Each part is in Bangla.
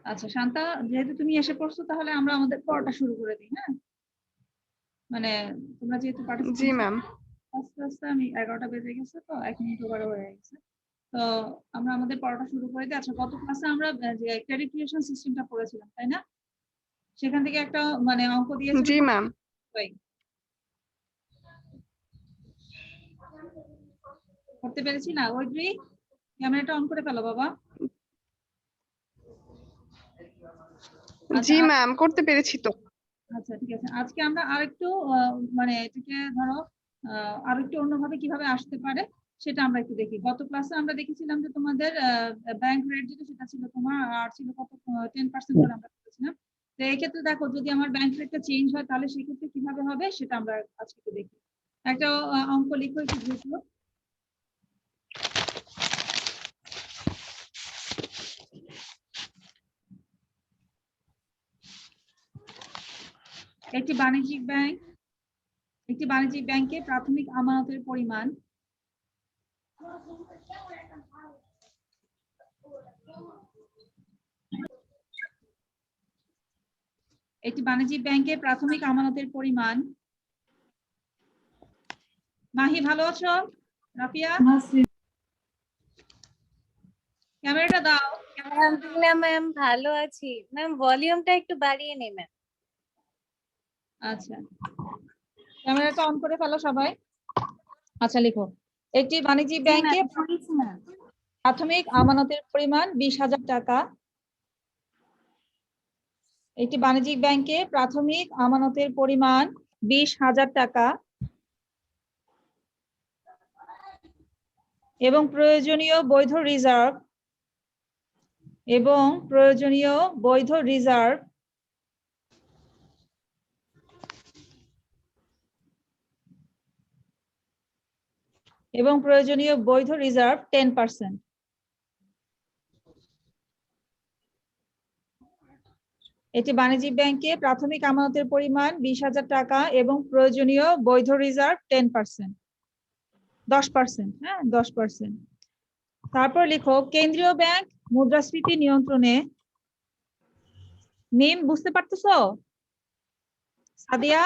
আচ্ছা শান্তা, যেহেতু তুমি এসে পড়ছো তাহলে আমরা আমাদের পড়াটা শুরু করে দিই। হ্যাঁ, মানে তোমরা যেহেতু জি পার্টিসিপেন্ট ম্যাম। আস্তে আস্তে আমি 11টা বেজে গেছে, তো 1 মিনিট ওভার হয়ে গেছে। তো আমরা আমাদের পড়াটা শুরু করে দিই। আচ্ছা, গত ক্লাসে আমরা যে ক্রেডিট ক্রিয়েশন সিস্টেমটা পড়েছিলাম, তাই না? সেখান থেকে একটা মানে অঙ্ক দিয়েছিল। জি ম্যাম। করতে পেরেছি না? ওইদ্রি, ক্যামেরাটা অন করে ফেলো বাবা। জি আচ্ছা ম্যাম, করতে পেরেছি তো। আচ্ছা ঠিক আছে, আজকে আমরা আরেকটু মানে এটাকে ধরো আরেকটু অন্যভাবে কিভাবে আসতে পারে সেটা আমরা একটু দেখি। গত ক্লাসে আমরা দেখেছিলাম যে তোমাদের ব্যাংক রেট যেটা সেটা ছিল তোমার আর ছিল কত 10% করে আমরা করেছিলাম। তো এই ক্ষেত্রে দেখো যদি আমার ব্যাংক রেটটা চেঞ্জ হয় তাহলে সেক্ষেত্রে কিভাবে হবে সেটা আমরা আজকে একটু দেখি। একটা অঙ্ক লিখো একটু দ্রুত। একটি বাণিজ্যিক ব্যাংকে প্রাথমিক আমানতের পরিমাণ মাহি ভালো আছো? রাফিয়া ক্যামেরাটা দাও। আলহামদুলিল্লাহ ম্যাম, ভালো আছি ম্যাম। ভলিউমটা একটু বাড়িয়ে নিন ম্যাম। আচ্ছা, ক্যামেরাটা অন করে ফেলো সবাই। আচ্ছা লিখো, একটি বাণিজ্যিক ব্যাংকে প্রাথমিক আমানতের পরিমাণ 20,000 টাকা। একটি বাণিজ্যিক ব্যাংকে প্রাথমিক আমানতের পরিমাণ 20,000 টাকা এবং প্রয়োজনীয় বৈধ রিজার্ভ এবং প্রয়োজনীয় বৈধ রিজার্ভ 10%। একটি বাণিজ্যিক ব্যাংকে প্রাথমিক আমানতের পরিমাণ 20,000 টাকা এবং প্রয়োজনীয় বৈধ রিজার্ভ 10%, 10%। হ্যাঁ, 10%। তারপর লিখো, কেন্দ্রীয় ব্যাংক মুদ্রাস্ফীতি নিয়ন্ত্রণে। মিম বুঝতে পারতেছো? সাদিয়া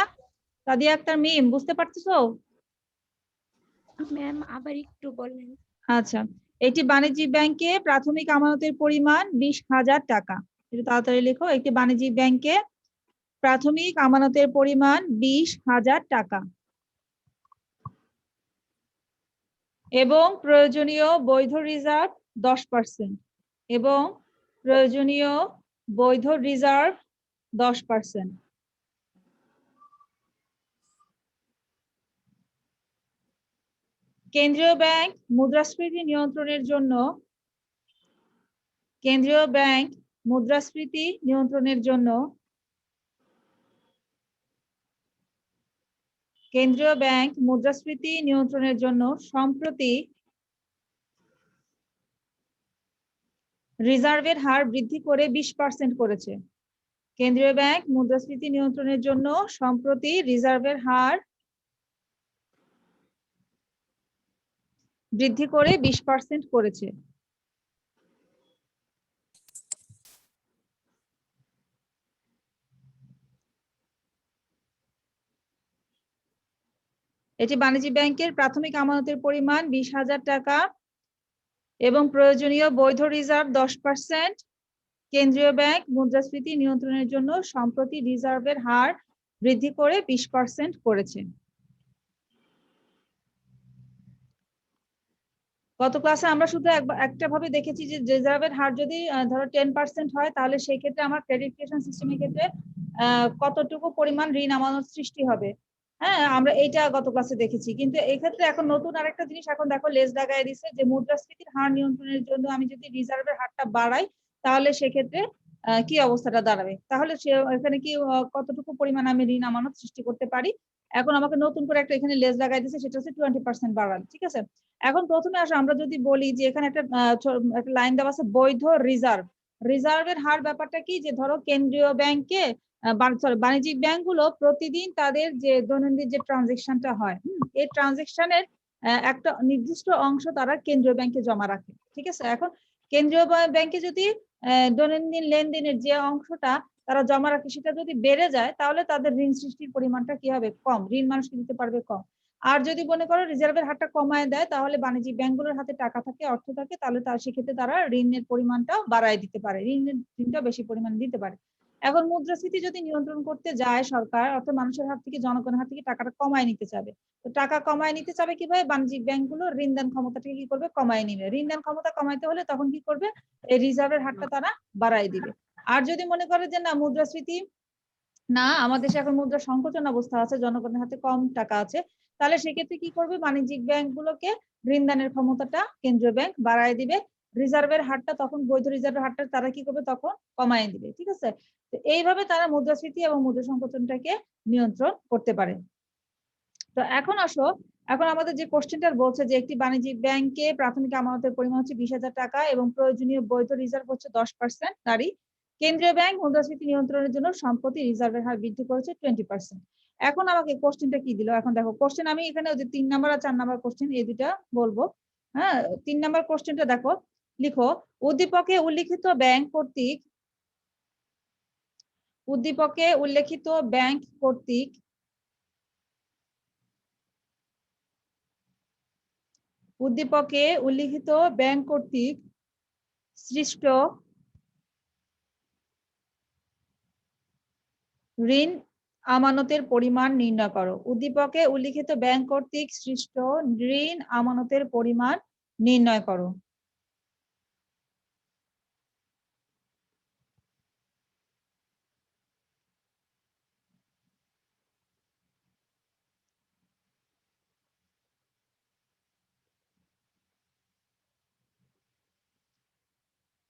আক্তার মিম বুঝতে পারতেছো? ম্যাম আবার একটু বলেন। আচ্ছা, একটি বাণিজ্যিক ব্যাংকে প্রাথমিক আমানতের পরিমাণ 20,000 টাকা। একটু তাড়াতাড়ি লিখো, একটি বাণিজ্যিক ব্যাংকে প্রাথমিক আমানতের পরিমাণ 20,000 টাকা এবং প্রয়োজনীয় বৈধ রিজার্ভ 10%, এবং প্রয়োজনীয় বৈধ রিজার্ভ 10%। কেন্দ্রীয় ব্যাংক মুদ্রাস্ফীতি নিয়ন্ত্রণের জন্য সম্প্রতি রিজার্ভের হার বৃদ্ধি করে 20% করেছে। কেন্দ্রীয় ব্যাংক মুদ্রাস্ফীতি নিয়ন্ত্রণের জন্য সম্প্রতি রিজার্ভের হার বৃদ্ধি করে 20% করেছে। এটি বাণিজ্যিক ব্যাংকের প্রাথমিক আমানতের পরিমাণ 20,000 টাকা এবং প্রয়োজনীয় বৈধ রিজার্ভ 10%। কেন্দ্রীয় ব্যাংক মুদ্রাস্ফীতি নিয়ন্ত্রণের জন্য সম্প্রতি রিজার্ভের হার বৃদ্ধি করে 20% করেছে। গত ক্লাসে আমরা শুধু একটা ভাবে দেখেছি যে রিজার্ভের হার যদি ধরো 10% হয় তাহলে সেই ক্ষেত্রে আমার ক্রেডিট ক্রিয়েশন সিস্টেমের ক্ষেত্রে কতটুকু পরিমাণ ঋণ আমানত সৃষ্টি হবে। হ্যাঁ, আমরা এইটা গত ক্লাসে দেখেছি, কিন্তু এই ক্ষেত্রে এখন নতুন আরেকটা জিনিস এখন দেখো লেজ লাগায় দিচ্ছে যে মুদ্রাস্ফীতির হার নিয়ন্ত্রণের জন্য আমি যদি রিজার্ভের হারটা বাড়াই তাহলে সেক্ষেত্রে কি অবস্থাটা দাঁড়াবে, তাহলে এখানে কি কতটুকু পরিমাণ আমি ঋণ আমানত সৃষ্টি করতে পারি। এখন আমাকে নতুন করে একটা এখানে লেজ লাগাই দিচ্ছে, সেটা হচ্ছে 20% বাড়ানো। ঠিক আছে, এখন প্রথমে আসো আমরা যদি বলি যে এখানে একটা লাইন দেওয়া আছে বৈধ রিজার্ভের হার। ব্যাপারটা কি যে ধরো কেন্দ্রীয় ব্যাংকে বাণিজ্যিক ব্যাংকগুলো প্রতিদিন তাদের যে দৈনন্দিন যে ট্রানজেকশনটা হয়, এই ট্রানজেকশনের একটা নির্দিষ্ট অংশ তারা কেন্দ্রীয় ব্যাংকে জমা রাখে। ঠিক আছে, এখন কেন্দ্রীয় ব্যাংকে যদি দৈনন্দিন লেনদেনের যে অংশটা তারা জমা রাখে সেটা যদি বেড়ে যায় তাহলে তাদের ঋণ সৃষ্টির পরিমাণটা কি হবে, কম, ঋণ মানুষকে দিতে পারবে কম। আর যদি মনে করো রিজার্ভের হারটা কমায় দেয় তাহলে বাণিজ্যিক ব্যাংকগুলোর হাতে টাকা থাকে, অর্থ থাকে, তাহলে তার সেক্ষেত্রে তারা ঋণের পরিমাণটা বাড়ায় দিতে পারে, ঋণটা বেশি পরিমাণে দিতে পারে। এখন মুদ্রাস্ফীতি যদি নিয়ন্ত্রণ করতে যায় সরকার, অর্থাৎ মানুষের হাত থেকে, জনগণের হাত থেকে টাকাটা কমায় নিতে চাবে, তো টাকা কমায় নিতে চাবে কিভাবে, বাণিজ্যিক ব্যাংকগুলো ঋণ দান ক্ষমতাটাকে কি করবে, কমায় নিবে। ঋণ দান ক্ষমতা কমাইতে হলে তখন কি করবে, এই রিজার্ভের হারটা তারা বাড়ায় দিবে। আর যদি মনে করে যে না মুদ্রাস্ফীতি না, আমাদের দেশে এখন মুদ্রা সংকোচন অবস্থা আছে, জনগণের হাতে কম টাকা আছে, তাহলে সেক্ষেত্রে কি করবে, বাণিজ্যিক ব্যাংকগুলোকে ঋণ দানের ক্ষমতাটা কেন্দ্রীয় ব্যাংক বাড়ায় দিবে, রিজার্ভের হারটা তখন, বৈধ রিজার্ভের হারটা তারা কি করবে, তখন কমায় দিবে। ঠিক আছে, তো এইভাবে তারা মুদ্রাস্ফীতি এবং মুদ্রা সংকোচনটাকে নিয়ন্ত্রণ করতে পারে। তো এখন আসো, এখন আমাদের যে কোশ্চেনটা বলছে যে একটি বাণিজ্যিক ব্যাংকে প্রাথমিক আমানতের পরিমাণ হচ্ছে 20,000 টাকা এবং প্রয়োজনীয় বৈধ রিজার্ভ হচ্ছে 10% তারই। কেন্দ্রীয় ব্যাংক মুদ্রাস্ফীতি নিয়ন্ত্রণের জন্য সম্প্রতি রিজার্ভের হার বৃদ্ধি করেছে 20%। এখন আমাকে কোশ্চেনটা কি দিল, এখন দেখো কোশ্চেন আমি এখানে ওই যে 3 নাম্বার আর 4 নাম্বার কোশ্চেন এই দুটা বলবো। হ্যাঁ, 3 নাম্বার কোশ্চেনটা দেখো, লিখো উদ্দীপকে উল্লিখিত ব্যাংক কর্তৃক, উদ্দীপকে উল্লেখিত ব্যাংক কর্তৃক উদ্দীপকে উল্লিখিত ব্যাংক কর্তৃক সৃষ্ট ঋণ আমানতের পরিমাণ নির্ণয় করো। উদ্দীপকে উল্লিখিত ব্যাংক কর্তৃক সৃষ্ট ঋণ আমানতের পরিমাণ নির্ণয় করো।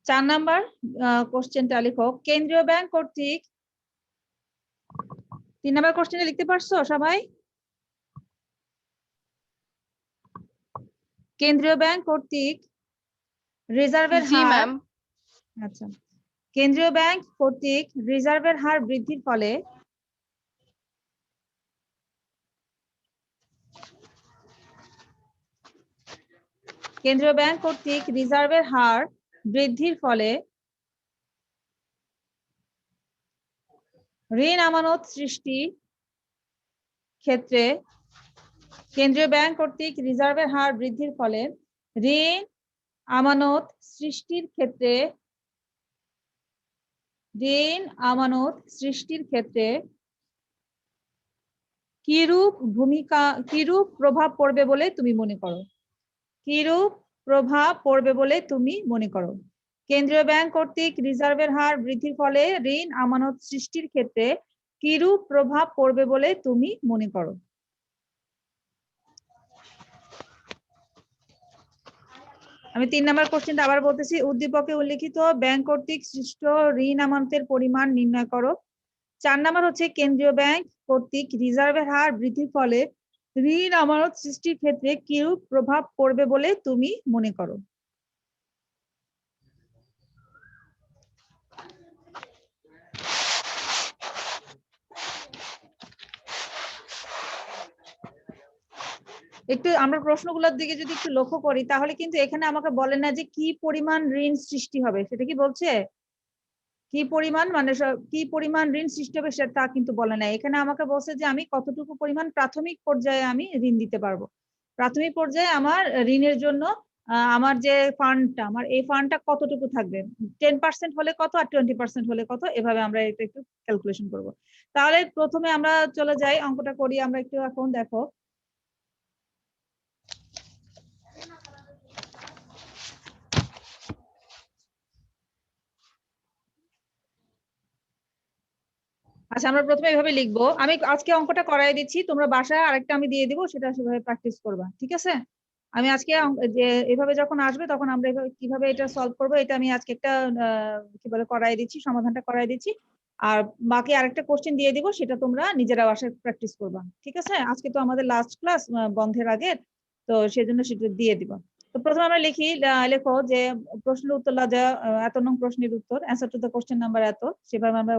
চার নাম্বার কোশ্চেনটা লিখো, কেন্দ্রীয় ব্যাংক কর্তৃক, 3 নাম্বার কোশ্চেনে লিখতে পারছো সবাই? কেন্দ্রীয় ব্যাংক কর্তৃক রিজার্ভের জি হার, ম্যাম। আচ্ছা, কেন্দ্রীয় ব্যাংক কর্তৃক রিজার্ভের হার বৃদ্ধির ফলে কেন্দ্রীয় ব্যাংক কর্তৃক রিজার্ভের হার বৃদ্ধির ফলে ঋণ আমানত সৃষ্টি ক্ষেত্রে, কেন্দ্রীয় ব্যাংক কর্তৃক রিজার্ভের হার বৃদ্ধির ফলে ঋণ আমানত সৃষ্টির ক্ষেত্রে, ঋণ আমানত সৃষ্টির ক্ষেত্রে কিরূপ প্রভাব পড়বে বলে তুমি মনে করো? কিরূপ প্রভাব পড়বে বলে তুমি মনে করো? কেন্দ্রীয় ব্যাংক কর্তৃক রিজার্ভের হার বৃদ্ধির ফলে ঋণ আমানত সৃষ্টির ক্ষেত্রে কিরূপ প্রভাব পড়বে বলে তুমি মনে করো? আমি 3 নাম্বার কোশ্চেনটা আবার বলতেছি, উদ্দীপকে উল্লিখিত ব্যাংক কর্তৃক সৃষ্ট ঋণ আমানতের পরিমাণ নির্ণয় করো। 4 নাম্বার হচ্ছে কেন্দ্রীয় ব্যাংক কর্তৃক রিজার্ভের হার বৃদ্ধির ফলে ঋণ আমানত সৃষ্টির ক্ষেত্রে কিরূপ প্রভাব পড়বে বলে তুমি মনে করো? একটু আমরা প্রশ্নগুলোর দিকে যদি একটু লক্ষ্য করি তাহলে কিন্তু এখানে আমাকে বলে না যে কি পরিমাণ ঋণ সৃষ্টি হবে, সেটা কি বলছে? কি পরিমাণ মানে কি পরিমাণ ঋণ সৃষ্টি হবে সেটা কিন্তু বলে না। এখানে আমাকে বলছে যে আমি কতটুকু পরিমাণ প্রাথমিক পর্যায়ে আমি ঋণ দিতে পারবো। প্রাথমিক পর্যায়ে আমার ঋণের জন্য আমার যে ফান্ডটা, আমার এই ফান্ডটা কতটুকু থাকবে, 10% হলে কত আর 20% হলে কত, এভাবে আমরা এটা একটু ক্যালকুলেশন করব। তাহলে প্রথমে আমরা চলে যাই, অঙ্কটা করি আমরা একটু। এখন দেখো, আচ্ছা আমরা প্রথমে এইভাবে লিখবো। আমি আজকে অঙ্কটা করাই দিচ্ছি, তোমরা বাসায় আরেকটা আমি দিয়ে দিব, সেটা সেভাবে প্র্যাকটিস করবা, ঠিক আছে? আমি আজকে যে এভাবে যখন আসবে তখন আমরা কিভাবে এটা সলভ করবো এটা আমি আজকে একটা কি বলে করাই দিচ্ছি, সমাধানটা করাই দিচ্ছি। আর বাকি আরেকটা কোশ্চেন দিয়ে দিব, সেটা তোমরা নিজেরা বাসায় প্র্যাকটিস করবা, ঠিক আছে? আজকে তো আমাদের লাস্ট ক্লাস বন্ধের আগে, তো সেজন্য সেটা দিয়ে দিবা। তো প্রথমে আমরা লিখি, লেখো যে প্রশ্নের উত্তর এত নং প্রশ্নের উত্তর, answer to the question number এত, সেভাবে আমরা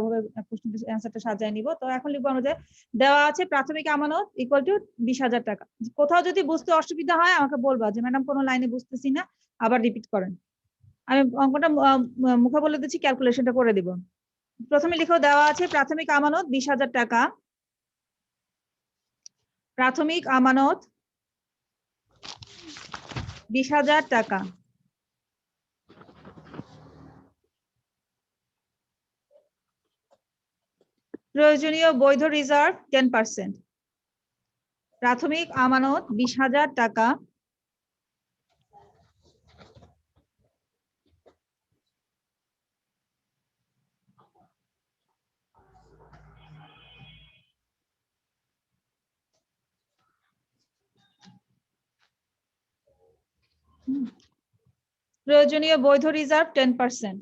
কোশ্চেন অ্যান্সারটা সাজায় নিব। তো এখন লিখবো আমরা যে দেওয়া আছে প্রাথমিক আমানত ইকুয়াল টু 20,000 টাকা। কোথাও যদি বুঝতে অসুবিধা হয় আমাকে বলবা যে ম্যাডাম কোনো লাইনে বুঝতেছি না, আবার রিপিট করেন। আমি অঙ্কটা মুখে বলে দিচ্ছি, ক্যালকুলেশনটা করে দিব। প্রথমে লিখো, দেওয়া আছে প্রাথমিক আমানত 20,000 টাকা। প্রাথমিক আমানত 20,000 টাকা। প্রয়োজনীয় বৈধ রিজার্ভ 10%। প্রাথমিক আমানত 20,000 টাকা। প্রয়োজনীয় বৈধ রিজার্ভ 10%।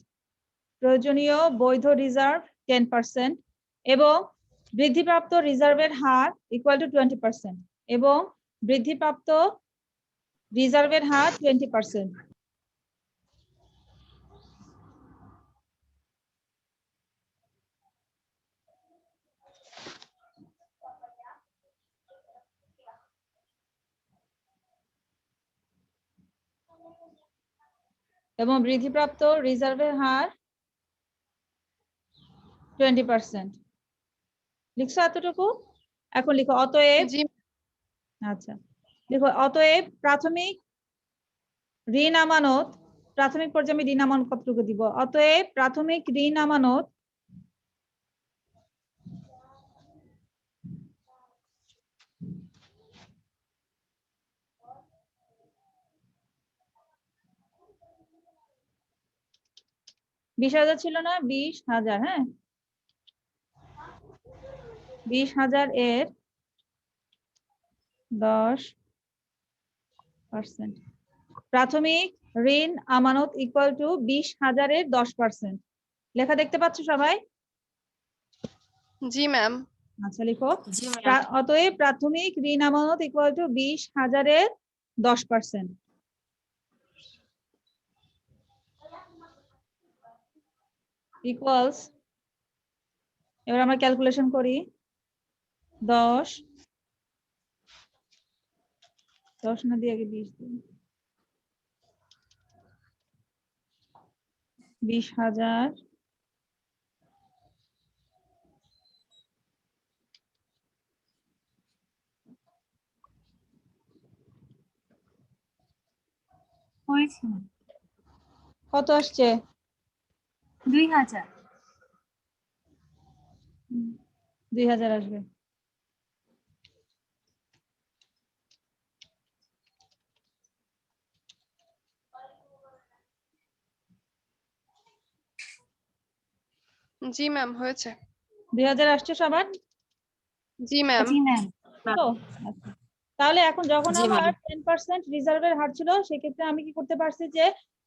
প্রয়োজনীয় বৈধ রিজার্ভ 10% এবং বৃদ্ধিপ্রাপ্ত রিজার্ভের হার ইকুয়াল টু 20%, এবং বৃদ্ধিপ্রাপ্ত রিজার্ভের হার 20%। এবং বৃদ্ধিপ্রাপ্ত রিজার্ভের হার 20%। লিখছো এতটুকু? এখন লিখো অতএব, জি আচ্ছা লিখো অতএব প্রাথমিক ঋণ আমানত, প্রাথমিক পর্যায়ে আমি ঋণ আমানত কতটুকু দিব? অতএব প্রাথমিক ঋণ আমানত বিশ হাজার ছিল না? 20,000, হ্যাঁ 20,000 এর 10%। প্রাথমিক ঋণ আমানত ইকুয়াল টু 20,000 এর 10%। লেখা দেখতে পাচ্ছ সবাই? জি ম্যাম। আচ্ছা লিখো, অতএব প্রাথমিক ঋণ আমানত ইকুয়াল টু 20,000 এর 10%। ইকুয়ালস, এবার আমরা ক্যালকুলেশন করি। 10 না দিয়ে আগে 20 দিই। 20,000 হয়েছে কত আসছে? 2,000। 2,000 আসবে। জি ম্যাম, হয়েছে। 2,000 আসছে সবার? জি ম্যাম। জি ম্যাম। তো আচ্ছা, তাহলে এখন যখন জি আমার ম্যাম। 10% রিজার্ভের হার ছিল, সেক্ষেত্রে আমি কি করতে পারছি যে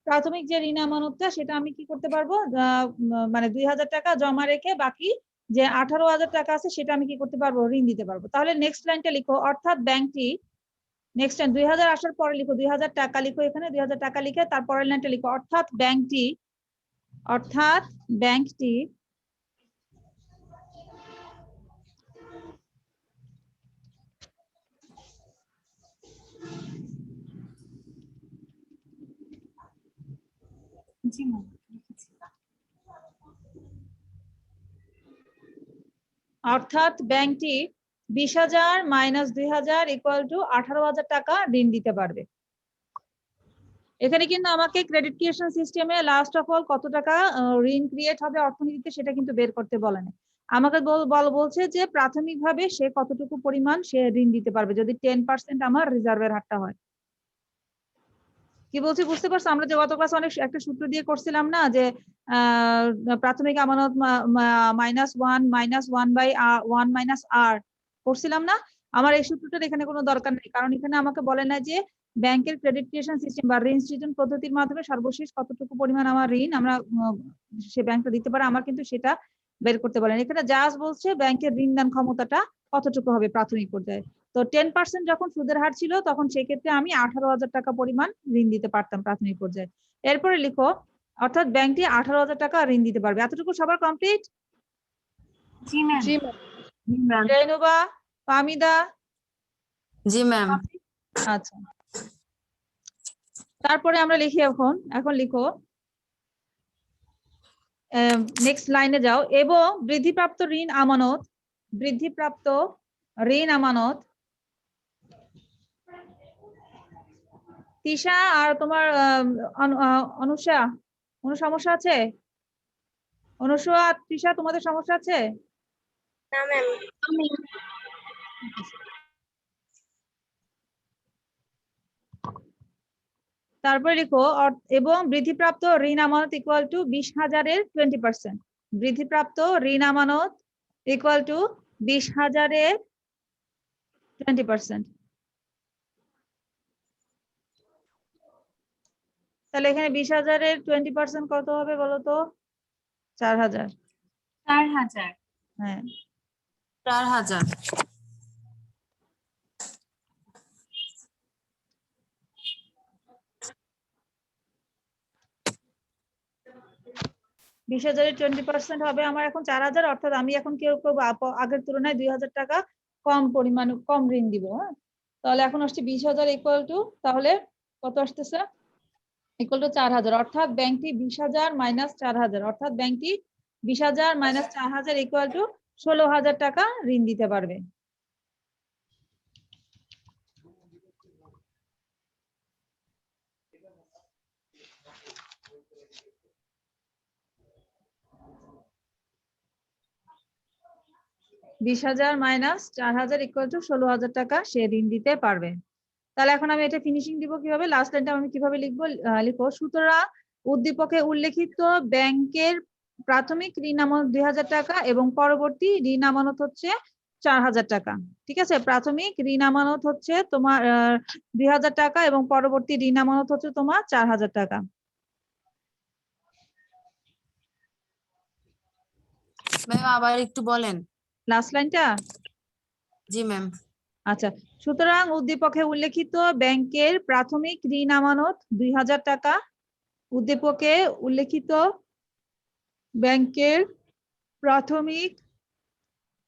প্রাথমিক যে ঋণ আমানতটা সেটা আমি কি করতে পারবো, মানে 2,000 টাকা জমা রেখে বাকি যে 18,000 টাকা আছে সেটা আমি কি করতে পারবো, ঋণ দিতে পারবো। তাহলে নেক্সট লাইনটা লিখো, অর্থাৎ ব্যাংকটি, নেক্সট লাইন 2,000 আসার পরে লিখো 2,000 টাকা, লিখো এখানে 2,000 টাকা লিখে তারপরের লাইনটা লিখো, অর্থাৎ ব্যাংকটি জি ম্যাম। অর্থাৎ ব্যাংকটি 20,000 মাইনাস 2,000 ইকুয়াল টু 18,000 টাকা ঋণ দিতে পারবে। এখানে কিন্তু আমাকে ক্রেডিট ক্রিয়েশন সিস্টেমে লাস্ট অফ অল কত টাকা ঋণ ক্রিয়েট হবে অর্থনীতিতে সেটা কিন্তু বের করতে বলে না। আমাকে বলছে যে প্রাথমিকভাবে সে কতটুকু পরিমাণ সে ঋণ দিতে পারবে যদি 10% আমার রিজার্ভের হারটা হয়। কি বলছি বুঝতে পারছো? আমরা যে গত ক্লাসে অনেক একটা সূত্র দিয়ে করছিলাম না, যে প্রাথমিক আমানত -1 মাইনাস আর করছিলাম না? আমার এই সূত্রটার এখানে কোনো দরকার নেই, কারণ এখানে আমাকে বলে না যে ব্যাংকের ক্রেডিট ক্রিয়েশন সিস্টেম বা ঋণ সৃজন পদ্ধতির মাধ্যমে সর্বশেষ কতটুকু পরিমাণ আমার ঋণ আমরা সে ব্যাংকটা দিতে পারে, আমার কিন্তু সেটা বের করতে বলেন। এখানে জাস্ট বলছে ব্যাংকের ঋণ দান ক্ষমতাটা কতটুকু হবে প্রাথমিক পর্যায়ে। তো 10% যখন সুদের হার ছিল তখন সেক্ষেত্রে আমি 18,000 টাকা পরিমাণ ঋণ দিতে পারতাম প্রাথমিক পর্যায়ে। এরপরে লিখো, অর্থাৎ ব্যাংকটি 18,000 টাকা ঋণ দিতে পারবে। এতটুকু সবার কমপ্লিট? জি ম্যাম। জি ম্যাম। রেনুবা, ফাহমিদা? জি ম্যাম। আচ্ছা, তারপরে আমরা লিখি এখন লিখো নেক্সট লাইনে যাও। এবং বৃদ্ধিপ্রাপ্ত ঋণ আমানত, বৃদ্ধিপ্রাপ্ত ঋণ আমানত। তিশা আর তোমার অনুষা, কোনো সমস্যা আছে? অনুষা আর তিশা, তোমাদের সমস্যা আছে? না ম্যাম। তারপরে লিখো এবং বৃদ্ধিপ্রাপ্ত ঋণ আমানত ইকুয়াল টু 20,000-এর 20%। বৃদ্ধিপ্রাপ্ত ঋণ আমানত ইকুয়াল টু 20,000-এর 20%। তাহলে এখানে 20,000-এর 20% কত হবে বলো তো? 4,000। 4,000। হ্যাঁ, 4,000। 20,000-এর 20% হবে আমার এখন 4,000, অর্থাৎ আমি এখন কেউ আগের তুলনায় 2,000 টাকা কম ঋণ দিব। হ্যাঁ, তাহলে এখন আসছে 20,000 ইকুয়াল টু, তাহলে কত আসতেছে? ইকুয়াল টু 4,000, অর্থাৎ ব্যাংকটি 20,000 মাইনাস 4,000, অর্থাৎ ব্যাংকটি 20,000 মাইনাস 4,000 ইকুয়াল টু 16,000 টাকা ঋণ দিতে পারবে। বিশ 20,000 মাইনাস 4,000 ইকুয়াল টু 16,000 টাকা সে ঋণ দিতে পারবে। তাহলে এখন আমি এটা ফিনিশিং দিব কিভাবে? লাস্ট লাইনটা আমি কিভাবে লিখবো? লিখো, সুতরাং উদ্দীপকে উল্লেখিত ব্যাংকের প্রাথমিক ঋণ আমানত 2,000 টাকা এবং পরবর্তী ঋণ আমানত হচ্ছে 4,000 টাকা। ঠিক আছে, প্রাথমিক ঋণ আমানত হচ্ছে তোমার 2,000 টাকা এবং পরবর্তী ঋণ আমানত হচ্ছে তোমার 4,000 টাকা। ম্যাম আবার একটু বলেন। লাস্ট লাইনটা? জি ম্যাম। আচ্ছা, সুতরাং উদ্দীপকে উল্লেখিত ব্যাংকের প্রাথমিক ঋণ আমানত 2,000 টাকা, উদ্দীপকে উল্লেখিত ব্যাংকের প্রাথমিক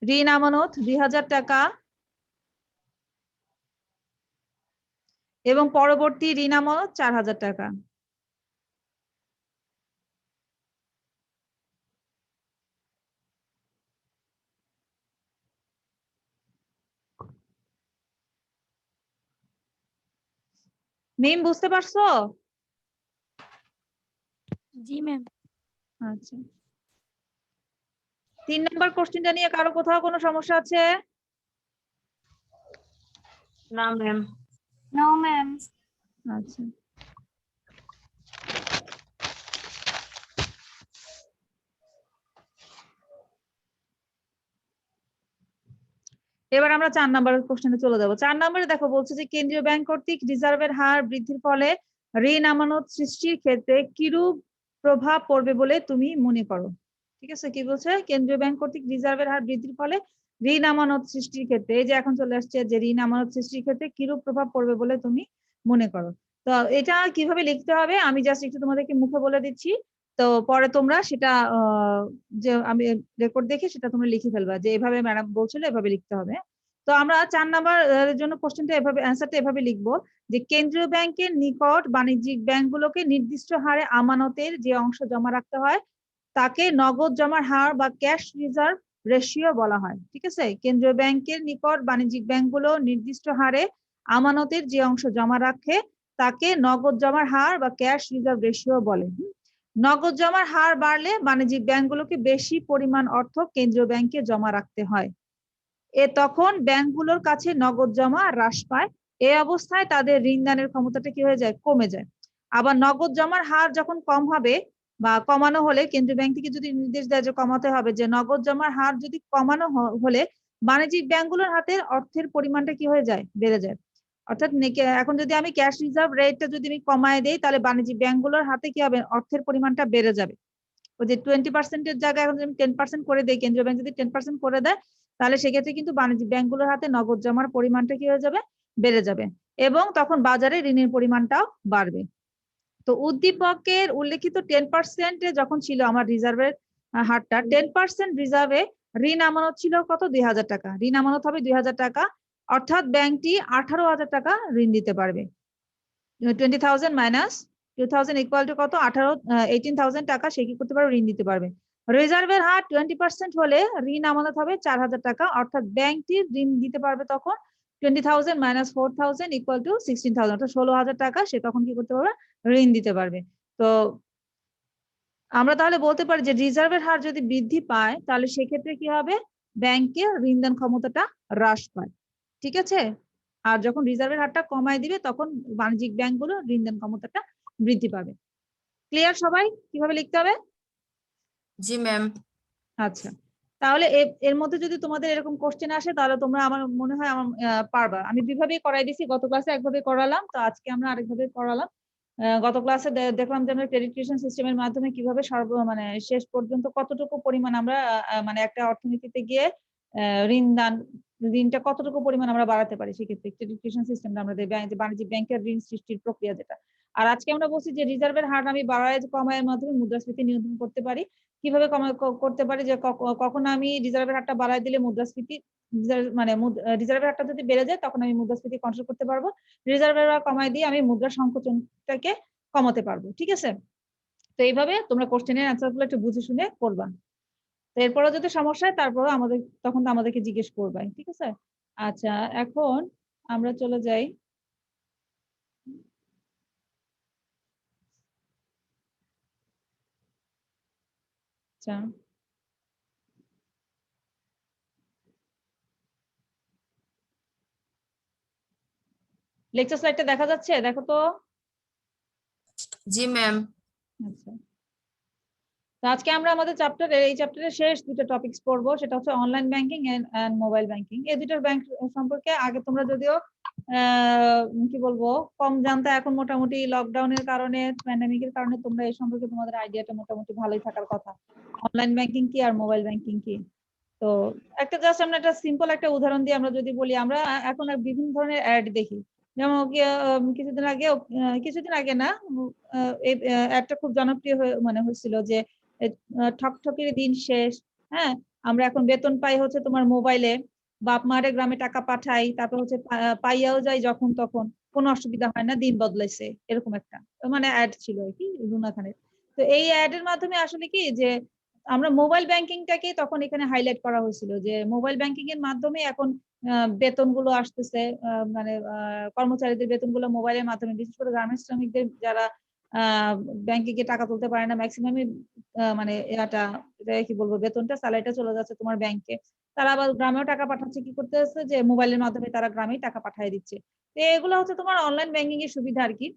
ঋণ আমানত 2,000 টাকা এবং পরবর্তী ঋণ আমানত 4,000 টাকা। মিম, বুঝতে পারছো? জি ম্যাম। আচ্ছা, 3 নম্বর কোশ্চেনটা নিয়ে কারো কোথাও কোনো সমস্যা আছে? না ম্যাম। No ma'am. আচ্ছা, এবার আমরা 4 নম্বরের কোশ্চেনে চলে যাব। 4 নম্বরে দেখো বলছে যে কেন্দ্রীয় ব্যাংক কর্তৃক রিজার্ভের হার বৃদ্ধির ফলে ঋণ আমানত সৃষ্টির ক্ষেত্রে কিরূপ প্রভাব পড়বে বলে তুমি মনে করো? ঠিক আছে, কি বলছে? কেন্দ্রীয় ব্যাংক কর্তৃক রিজার্ভের হার বৃদ্ধির ফলে ঋণ আমানত সৃষ্টির ক্ষেত্রে, এই যে এখন চলে আসছে যে ঋণ আমানত সৃষ্টির ক্ষেত্রে কিরূপ প্রভাব পড়বে বলে তুমি মনে করো। তো এটা কিভাবে লিখতে হবে আমি জাস্ট একটু তোমাদেরকে মুখে বলে দিচ্ছি, তো পরে তোমরা সেটা যে আমি রেকর্ড দেখে সেটা তোমরা লিখে ফেলবা যে এভাবে ম্যাডাম বলছিল, এভাবে লিখতে হবে। তো আমরা 4 নাম্বার জন্য কোশ্চেনটা এভাবে অ্যান্সারটা এভাবে লিখবো যে কেন্দ্রীয় ব্যাংকের নিকট বাণিজ্যিক ব্যাংকগুলোকে নির্দিষ্ট হারে আমানতের যে অংশ জমা রাখতে হয় তাকে নগদ জমার হার বা ক্যাশ রিজার্ভ রেশিও বলা হয়। ঠিক আছে, কেন্দ্রীয় ব্যাংকের নিকট বাণিজ্যিক ব্যাংকগুলো নির্দিষ্ট হারে আমানতের যে অংশ জমা রাখে তাকে নগদ জমার হার বা ক্যাশ রিজার্ভ রেশিও বলে। নগদ জমার হার বাড়লে বাণিজ্যিক ব্যাংকগুলোকে বেশি পরিমাণ অর্থ কেন্দ্রীয় ব্যাংকে জমা রাখতে হয়, তখন ব্যাংকগুলোর কাছে নগদ জমা হ্রাস পায়। এই অবস্থায় তাদের ঋণদানের ক্ষমতাটা কি হয়ে যায়? কমে যায়। আবার নগদ জমার হার যখন কম হবে বা কমানো হলে কেন্দ্রীয় ব্যাংক থেকে যদি নির্দেশ দেয় যে কমাতে হবে, যে নগদ জমার হার যদি কমানো হলে বাণিজ্যিক ব্যাংকগুলোর হাতে অর্থের পরিমাণটা কি হয়ে যায়? বেড়ে যায়। অর্থাৎ এখন যদি আমি ক্যাশ রিজার্ভ রেটটা যদি আমি কমায় দেই তাহলে বাণিজ্যিক ব্যাংকগুলোর হাতে কি হবে? অর্থের পরিমাণটা বেড়ে যাবে। ওই যে 20%-এর জায়গায় এখন যদি 10% করে দেয়, কেন্দ্রীয় ব্যাংক যদি 10% করে দেয় তাহলে সেক্ষেত্রে কিন্তু বাণিজ্যিক ব্যাংকগুলোর হাতে নগদ জমার পরিমাণটা কি হয়ে যাবে? বেড়ে যাবে, এবং তখন বাজারে ঋণের পরিমাণটাও বাড়বে। তো উদ্দীপকের উল্লেখিত 10% যখন ছিল আমার রিজার্ভের হারটা, 10% রিজার্ভে ঋণ আমানত ছিল কত? 2,000 টাকা। ঋণ আমানত হবে 2,000 টাকা, অর্থাৎ ব্যাংকটি 18,000 টাকা ঋণ দিতে পারবে। 20,000 মাইনাস 2000 ইকুয়াল টু কত 18,000 টাকা, সে কি করতে পারবে? ঋণ দিতে পারবে। রিজার্ভের হার 20% হলে ঋণ আমানত হবে 4,000 টাকা, অর্থাৎ ব্যাংকটি ঋণ দিতে পারবে তখন 20,000 মাইনাস 4,000 ইকুয়াল টু 16,000, অর্থাৎ 16,000 টাকা সে তখন কি করতে পারবে? ঋণ দিতে পারবে। তো আমরা তাহলে বলতে পারি যে রিজার্ভের হার যদি বৃদ্ধি পায় তাহলে সেক্ষেত্রে কি হবে? ব্যাংকের ঋণদান ক্ষমতাটা হ্রাস পায়, ঠিক আছে? আর যখন রিজার্ভের হারটা কমায় দিবে তখন বাণিজ্যিক ব্যাংকগুলো ঋণদান ক্ষমতাটা বৃদ্ধি পাবে। ক্লিয়ার সবাই কিভাবে লিখতে হবে? জি ম্যাম। আচ্ছা, তাহলে এর মধ্যে যদি তোমাদের এরকম কোশ্চেন আসে তাহলে তোমরা আমার মনে হয় আমার পারবা। আমি দুইভাবেই করাই দিছি, গত ক্লাসে একভাবে করালাম, তো আজকে আমরা আরেকভাবে করালাম। গত ক্লাসে দেখলাম যে আমরা ক্রেডিট ক্রিয়েশন সিস্টেমের মাধ্যমে কিভাবে মানে শেষ পর্যন্ত কতটুকু পরিমাণ আমরা মানে একটা অর্থনীতিতে গিয়ে ঋণটা কতটুকু পরিমাণ আমরা বাড়াতে পারি সেক্ষেত্রে ক্রেডিট ক্রিয়েশন সিস্টেমটা আমরা বাণিজ্যিক ব্যাংকের ঋণ সৃষ্টির প্রক্রিয়া যেটা। আর আজকে আমরা বলছি যে রিজার্ভের হার আমি বাড়ায় কমায়ের মাধ্যমে মুদ্রাস্ফীতি নিয়ন্ত্রণ করতে পারি। কিভাবে করতে পারি? যে কখন আমি রিজার্ভের হারটা বাড়ায় দিলে মুদ্রাস্ফীতি মানে রিজার্ভের হারটা যদি বেড়ে যায় তখন আমি মুদ্রাস্ফীতি কন্ট্রোল করতে পারবো, রিজার্ভের হার কমায় দিয়ে আমি মুদ্রা সংকোচনটাকে কমাতে পারবো, ঠিক আছে? তো এইভাবে তোমরা কোশ্চেনের অ্যান্সার গুলো একটু বুঝে শুনে করবা। তো এরপরও যদি সমস্যা হয় তারপরও তখন তো আমাদেরকে জিজ্ঞেস করবাই, ঠিক আছে? আচ্ছা, এখন আমরা চলে যাই আচ্ছা লেকচার স্লাইডটা দেখা যাচ্ছে? দেখো তো। জি ম্যাম। আচ্ছা, তো আজকে আমরা আমাদের এই চ্যাপ্টারের শেষ দুটো টপিকস পড়বো, সেটা হচ্ছে online banking and mobile banking. এই দুটোর ব্যাংক সম্পর্কে আগে তোমরা যদিও কি বলবো কম জানতে, এখন মোটামুটি লকডাউনের কারণে প্যান্ডামিকের কারণে তোমরা এই সম্পর্কে তোমাদের আইডিয়াটা মোটামুটি ভালোই থাকার কথা, অনলাইন ব্যাংকিং কি আর মোবাইল ব্যাংকিং কি। তো একটা জাস্ট আমরা একটা সিম্পল একটা উদাহরণ দিয়ে আমরা যদি বলি, আমরা এখন বিভিন্ন ধরনের অ্যাড দেখি, যেমন কিছুদিন আগে না এই অ্যাডটা খুব জনপ্রিয় মানে হয়েছিল যে ঠকঠকের দিন শেষ, হ্যাঁ আমরা এখন বেতন পাই হচ্ছে তোমার মোবাইলে, বাপ মারে গ্রামে টাকা পাঠাই, তারপর হচ্ছে পাইয়াও যাই যখন তখন, কোনো অসুবিধা হয় না, দিন বদলাইছে, এরকম একটা মানে অ্যাড ছিল আর কি রুনা খানের। তো এই অ্যাড এর মাধ্যমে আসলে কি যে আমরা মোবাইল ব্যাংকিংটাকে তখন এখানে হাইলাইট করা হয়েছিল যে মোবাইল ব্যাংকিং এর মাধ্যমে এখন বেতনগুলো আসতেছে, মানে কর্মচারীদের বেতনগুলো মোবাইলের মাধ্যমে, বিশেষ করে গার্মেন্টস শ্রমিকদের যারা ব্যাংকে গিয়ে টাকা তুলতে পারে না, ম্যাক্সিমামই মানে কি বলবো বেতনটা স্যালারিটা চলে যাচ্ছে তোমার ব্যাংকে, তারা আবার গ্রামেও টাকা পাঠাচ্ছে, কি করতেছে যে মোবাইলের মাধ্যমে তারা গ্রামেই টাকা পাঠিয়ে দিচ্ছে। তো এগুলো হচ্ছে তোমার অনলাইন ব্যাংকিং এর সুবিধা আর কি।